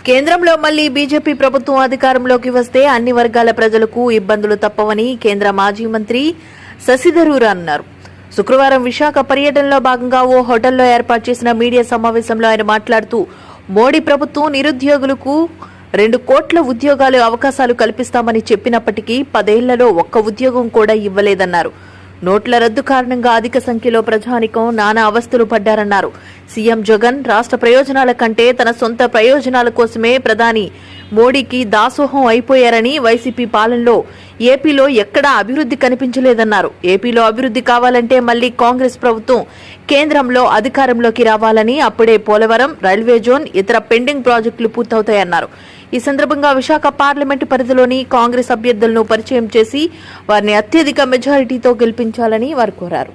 కేంద్రంలో మళ్లీ బీజేపీ ప్రభుత్వం అధికారంలోకి వస్తే అన్ని వర్గాల ప్రజలకు ఇబ్బందులు తప్పవని కేంద్ర మాజీ మంత్రి శశిథరూర్ అన్నారు. శుక్రవారం విశాఖ పర్యటనలో భాగంగా ఓ హోటల్లో ఏర్పాటు చేసిన మీడియా సమావేశంలో ఆయన మాట్లాడుతూ మోడీ ప్రభుత్వం నిరుద్యోగులకు 2 కోట్ల ఉద్యోగాలు అవకాశాలు కల్పిస్తామని చెప్పినప్పటికీ 10 ఏళ్లలో ఒక్క ఉద్యోగం కూడా ఇవ్వలేదన్నారు. నోట్ల రద్దు కారణంగా అధిక సంఖ్యలో ప్రజానికం నానా అవస్థలు పడ్డారన్నారు. సీఎం జగన్ రాష్ట్ర ప్రయోజనాల కంటే తన సొంత ప్రయోజనాల కోసమే ప్రధాని మోడీకి దాసోహం అయిపోయారని, వైసీపీ పాలనలో ఏపీలో ఎక్కడా అభివృద్ధి కనిపించలేదన్నారు. ఏపీలో అభివృద్ధి కావాలంటే మళ్లీ కాంగ్రెస్ ప్రభుత్వం కేంద్రంలో అధికారంలోకి రావాలని, అప్పుడే పోలవరం, రైల్వే జోన్, ఇతర పెండింగ్ ప్రాజెక్టులు పూర్తవుతాయన్నారు. ఈ సందర్భంగా విశాఖ పార్లమెంటు పరిధిలోని కాంగ్రెస్ అభ్యర్థులను పరిచయం చేసి వారిని అత్యధిక మెజారిటీతో గెలిపించాలని వారు కోరారు.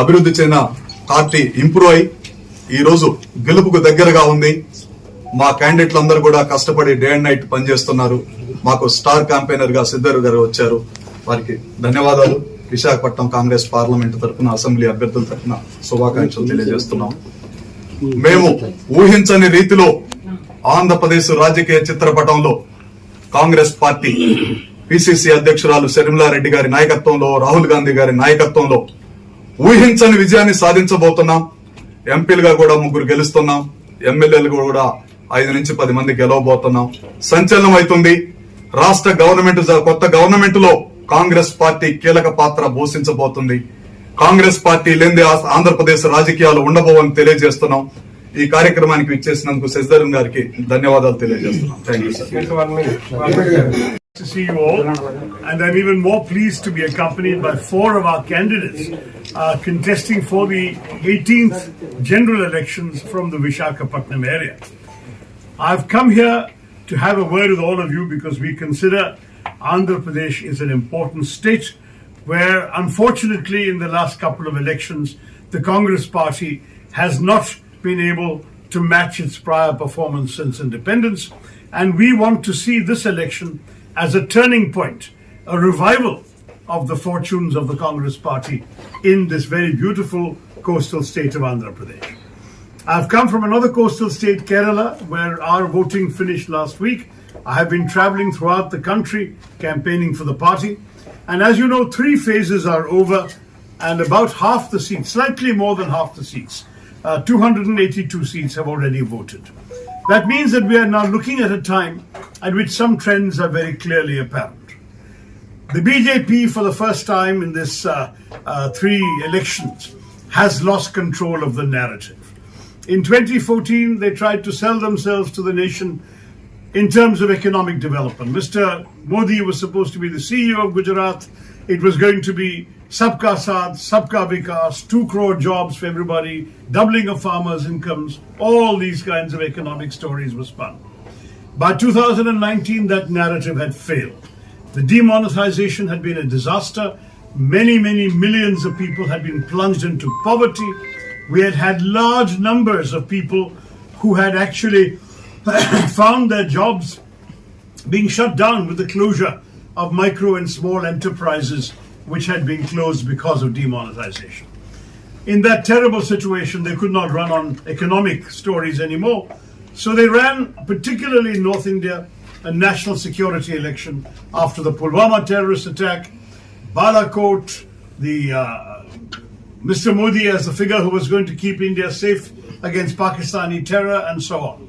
అభివృద్ధి చెందిన పార్టీ ఇంప్రూవ్ అయి ఈ రోజు గెలుపుకు దగ్గరగా ఉంది. మా క్యాండిడేట్లందరూ కూడా కష్టపడి డే అండ్ నైట్ పనిచేస్తున్నారు. మాకు స్టార్ క్యాంపెయినర్ గా సిద్ధరు గారు వచ్చారు. వారికి ధన్యవాదాలు. విశాఖపట్నం కాంగ్రెస్ పార్లమెంట్ తరఫున, అసెంబ్లీ అభ్యర్థుల తరఫున శుభాకాంక్షలు తెలియజేస్తున్నాం. మేము ఊహించని రీతిలో ఆంధ్రప్రదేశ్ రాజకీయ చిత్రపటంలో కాంగ్రెస్ పార్టీ పిసిసి అధ్యక్షురాలు షర్మిలారెడ్డి గారి నాయకత్వంలో, రాహుల్ గాంధీ గారి నాయకత్వంలో ఊహించని విజయాన్ని సాధించబోతున్నాం. ఎంపీలుగా కూడా 3 గెలుస్తున్నాం. ఎమ్మెల్యేలు కూడా 5 నుంచి 10 మంది గెలవబోతున్నాం. సంచలనం అవుతుంది. రాష్ట్ర గవర్నమెంట్, కొత్త గవర్నమెంట్ లో కాంగ్రెస్ పార్టీ కీలక పాత్ర పోషించబోతుంది. కాంగ్రెస్ పార్టీ లేనిదే ఆంధ్రప్రదేశ్ రాజకీయాలు ఉండబోవని తెలియజేస్తున్నాం. ఈ కార్యక్రమానికి ఇచ్చేసినందుకు శశిధరన్ గారికి ధన్యవాదాలు తెలియజేస్తున్నాం. Thank you sir. To see you all, and I'm even more pleased to be accompanied by 4 of our candidates contesting for the 18th general elections from the Visakhapatnam area. I've come here to have a word with all of you because we consider Andhra Pradesh is an important state where, unfortunately, in the last couple of elections, the Congress party has not been able to match its prior performance since independence, and we want to see this election as a turning point, a revival of the fortunes of the Congress party in this very beautiful coastal state of Andhra Pradesh. I've come from another coastal state, Kerala, where our voting finished last week. I have been traveling throughout the country campaigning for the party, and as you know, 3 phases are over and about half the seats, slightly more than half the seats, 282 seats have already voted. That means that we are now looking at a time at which some trends are very clearly apparent. The BJP, for the first time in this 3 elections, has lost control of the narrative. In 2014, they tried to sell themselves to the nation in terms of economic development. Mr. Modi was supposed to be the CEO of Gujarat. It was going to be Sabka Saath, Sabka Vikas, 2 crore jobs for everybody, doubling of farmers' incomes, all these kinds of economic stories were spun. By 2019, that narrative had failed. The demonetization had been a disaster. Many millions of people had been plunged into poverty. We had had large numbers of people who had actually found their jobs being shut down with the closure of micro and small enterprises which had been closed because of demonetization. In that terrible situation, they could not run on economic stories anymore. So they ran, particularly in North India, a national security election after the Pulwama terrorist attack, Balakot, Mr. Modi as the figure who was going to keep India safe against Pakistani terror, and so on.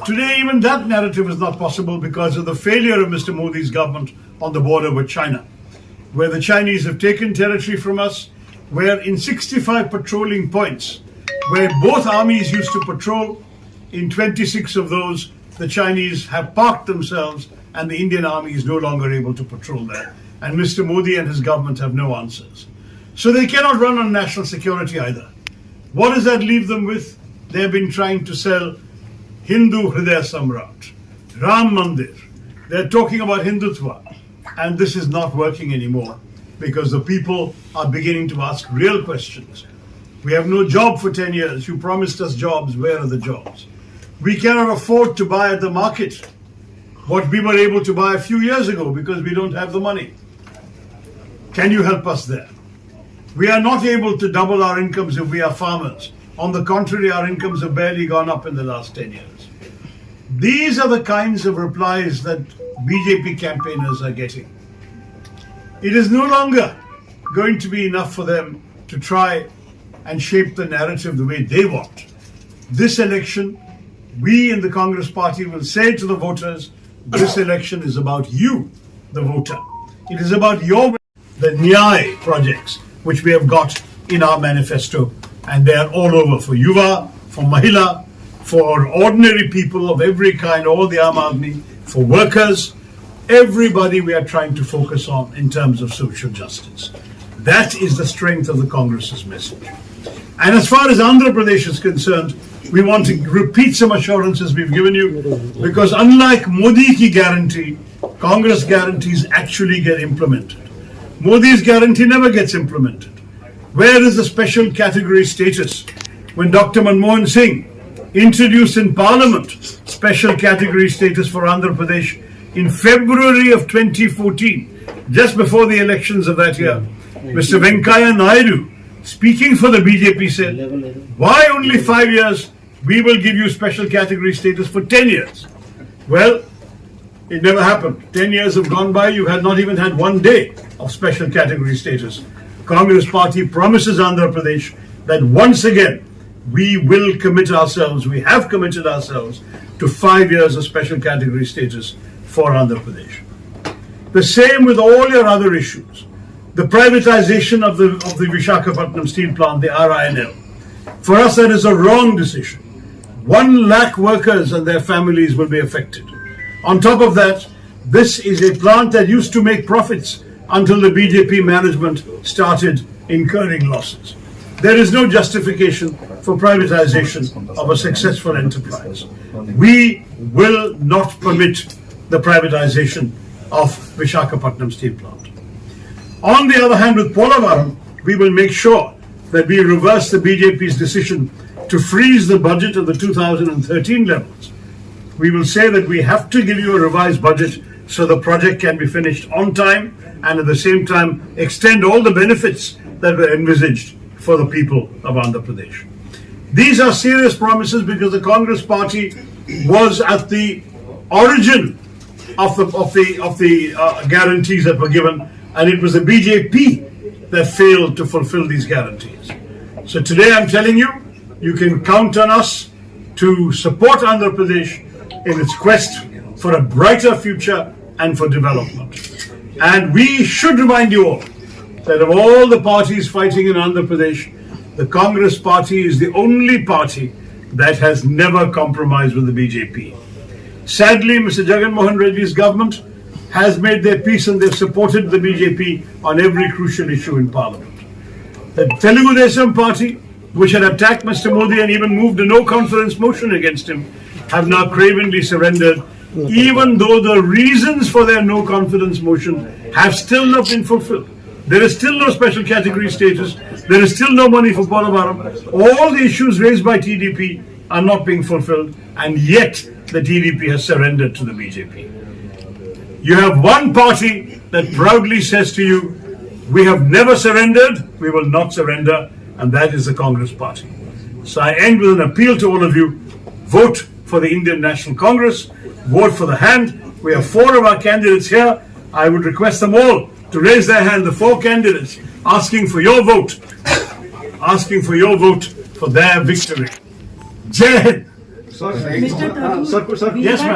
Today, even that narrative is not possible because of the failure of Mr. Modi's government on the border with China, where the Chinese have taken territory from us, where in 65 patrolling points, where both armies used to patrol, in 26 of those, the Chinese have parked themselves and the Indian army is no longer able to patrol there. And Mr. Modi and his government have no answers. So they cannot run on national security either. What does that leave them with? They have been trying to sell Hindu Hridaya Samrat, Ram Mandir. They're talking about Hindutva. And this is not working anymore because the people are beginning to ask real questions. We have no job for 10 years. You promised us jobs. Where are the jobs? We cannot afford to buy at the market what we were able to buy a few years ago because we don't have the money. Can you help us there? We are not able to double our incomes if we are farmers. On the contrary, our incomes have barely gone up in the last 10 years. These are the kinds of replies that BJP campaigners are getting. It is no longer going to be enough for them to try and shape the narrative the way they want. This election, we in the Congress Party will say to the voters, this election is about you, the voter. It is about the Nyay projects, which we have got in our manifesto, and they are all over for Yuva, for Mahila, for ordinary people of every kind, all the Aam Aadmi, for workers, everybody we are trying to focus on in terms of social justice. That is the strength of the Congress's message. And as far as Andhra Pradesh is concerned, we want to repeat some assurances we've given you, because unlike Modi ki guarantee, Congress guarantees actually get implemented. Modi's guarantee never gets implemented. Where is the special category status? When Dr. Manmohan Singh introduced in Parliament special category status for Andhra Pradesh in February of 2014, just before the elections of that year, Mr. Venkaiah Naidu, speaking for the BJP, said, why only 5 years? We will give you special category status for 10 years. Well, it never happened. 10 years have gone by, you have not even had 1 day of special category status. Congress Party promises Andhra Pradesh that once again, we will commit ourselves, we have committed ourselves to 5 years of special category status for Andhra Pradesh. The same with all your other issues. The privatization of the Visakhapatnam steel plant, the RINL. For us, that is a wrong decision. 1 lakh workers and their families will be affected. On top of that, this is a plant that used to make profits until the BJP management started incurring losses. There is no justification for privatization of a successful enterprise. We will not permit the privatization of Visakhapatnam steel plant. On the other hand, with Polavaram, we will make sure that we reverse the BJP's decision to freeze the budget of the 2013 levels. We will say that we have to give you a revised budget so the project can be finished on time and at the same time extend all the benefits that were envisaged for the people of Andhra Pradesh. These are serious promises because the Congress Party was at the origin of the guarantees that were given, and it was the BJP that failed to fulfill these guarantees. So today I'm telling you, you can count on us to support Andhra Pradesh in its quest for a brighter future and for development. And we should remind you all that of all the parties fighting in Andhra Pradesh, the Congress Party is the only party that has never compromised with the BJP. Sadly, Mr. Jagan Mohan Reddy's government has made their peace and they've supported the BJP on every crucial issue in Parliament. The Telugu Desam Party, which had attacked Mr. Modi and even moved a no-confidence motion against him, have now cravenly surrendered, even though the reasons for their no-confidence motion have still not been fulfilled. There is still no special category status. There is still no money for Polavaram. All the issues raised by TDP are not being fulfilled, and yet the TDP has surrendered to the BJP. You have one party that proudly says to you, we have never surrendered, we will not surrender, and that is the Congress Party. So I end with an appeal to all of you, vote for the Indian National Congress, vote for the hand. We have 4 of our candidates here. I would request them all to raise their hand, the 4 candidates, asking for your vote for their victory. Jai Hind. Mr. Thakur, Yes, ma'am.